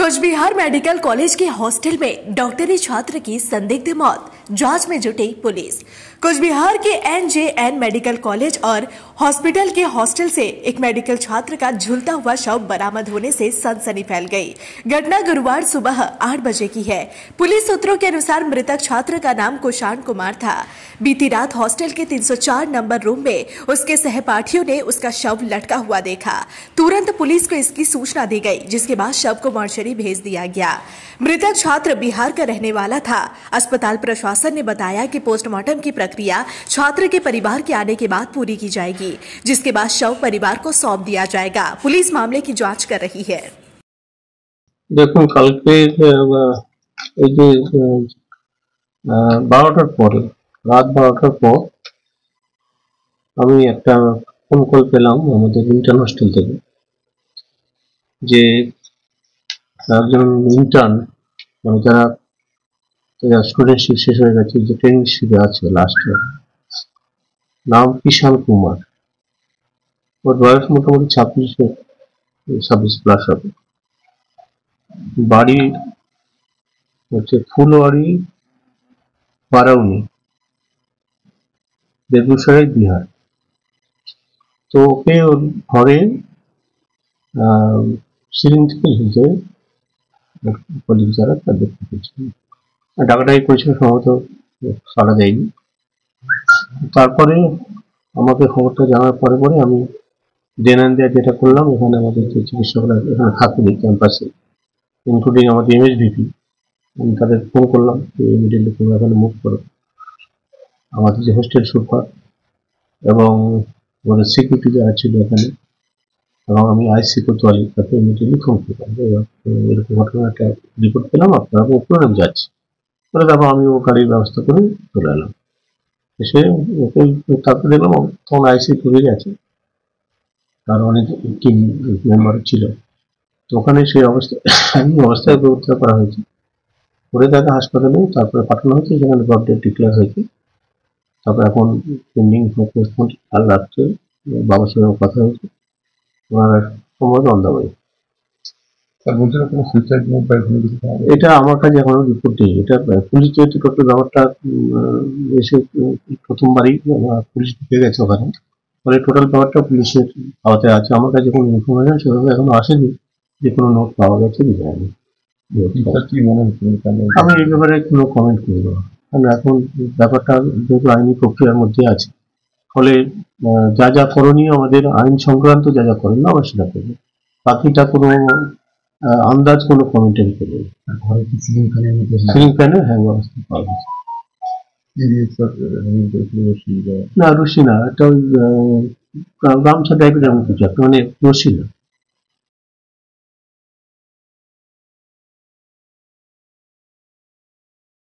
Cooch Behar medical college के hostel में डॉक्टरी छात्र की संदिग्ध मौत, जांच में जुटी पुलिस। कुचबिहार के एनजेएन मेडिकल कॉलेज और हॉस्पिटल के हॉस्टल से एक मेडिकल छात्र का झूलता हुआ शव बरामद होने से सनसनी फैल गई। घटना गुरुवार सुबह 8 बजे की है। पुलिस सूत्रों के अनुसार मृतक छात्र का नाम कुशान कुमार था। बीती रात हॉस्टल के 304 नंबर रूम में उसके सहपाठियों ने उसका शव लटका हुआ देखा। तुरंत पुलिस को इसकी सूचना दी गई, जिसके बाद शव को मोर्चरी भेज दिया गया। मृतक छात्र बिहार का रहने वाला था। अस्पताल प्रशासन ने बताया कि पोस्टमार्टम की प्रक्रिया छात्र के परिवार के आने के बाद पूरी की जाएगी, जिसके बाद शव परिवार को सौंप दिया जाएगा। पुलिस मामले की जांच कर रही है। देखो कल के बारोटार पर रात 12টার পর আমি একটা ফোন কল পেলাম আমাদের ইন্টার্ন হোস্টেল থেকে যে একজন ইন্টার্ন যারা স্টুডেন্টশিপ শেষ হয়ে গেছে, যে ট্রেনিংশিপে আছে লাস্ট ইয়ার, নাম কিষান কুমার। ওর বয়স মোটামুটি 26 প্লাস হবে। বাড়ি হচ্ছে ফুলবাড়ি বারাউনি, বেগুসরাই, বিহার। তো ওকে ওর ঘরে সিরিঞ্জ থেকে ঝুলতে কলিগ যারা তাদের ডাকাডাকি করেছিল, সম্ভবত সাড়া দেয়নি। তারপরে আমাকে খবরটা জানার পরে পরে আমি দেন অ্যান্ড দেয়ার যেটা করলাম, এখানে আমাদের যে চিকিৎসকরা এখানে থাকেনি ক্যাম্পাসে, ইনক্লুডিং আমাদের এমএসভিপি, আমি তাদের ফোন করলাম যে ইমিডিয়েটলি তোমরা এখানে মুভ করো। আমাদের যে হোস্টেল সুপার এবং আমাদের সিকিউরিটি যারা ছিল এখানে, এবং আমি আইসি কোতোয়ালি, তাকে ইমিডিয়েটলি ফোন করলাম যে এরকম ঘটনা একটা রিপোর্ট পেলাম, আপনারা উপরে আমি যাচ্ছি। তাহলে তারপর আমি ও গাড়ির ব্যবস্থা করে চলে এলাম। এসে ওকে তারপরে দেখলাম তখন আইসি পুরে গেছে, তার অনেক টিম মেম্বার ছিল। তো ওখানে সেই অবস্থায় উদ্ধার করা হয়েছে, করে তাকে হাসপাতালে তারপরে পাঠানো হয়েছে, সেখানে ব্লড ডেথ ডিক্লেয়ার হয়েছে। তারপর এখন পেন্ডিং পোস্টমর্টম, কাল রাত্রে বাবার সঙ্গে কথা হয়েছে, ওনারা সম্ভবত অন দ্য ওয়ে। এটা আমার কাছে এখনো রিপোর্ট নেই। এটা পুলিশ যেহেতু টোটাল ব্যাপারটা এসে প্রথমবারই পুলিশ ঢুকে গেছে ওখানে, ফলে টোটাল ব্যাপারটা পুলিশের আওতায় আছে। আমার কাছে কোনো ইনফরমেশন সেভাবে এখনো আসেনি যে কোনো নোট পাওয়া গেছে কি যায়নি। আমি এই ব্যাপারে কোনো কমেন্ট করবো না, কারণ এখন ব্যাপারটা যেহেতু আইনি প্রক্রিয়ার মধ্যে আছে, ফলে যা যা করণীয় আমাদের আইন সংক্রান্ত যা যা করণীয় আমরা সেটা করবো। বাকিটা কোনো আন্দাজ কোনো কমেন্টারি করবো সিলিং ফ্যানের হ্যাং অবস্থা পাওয়া গেছে। না রশি না, একটা ওই গামছা টাইপের এমন কিছু একটা, মানে রশি না।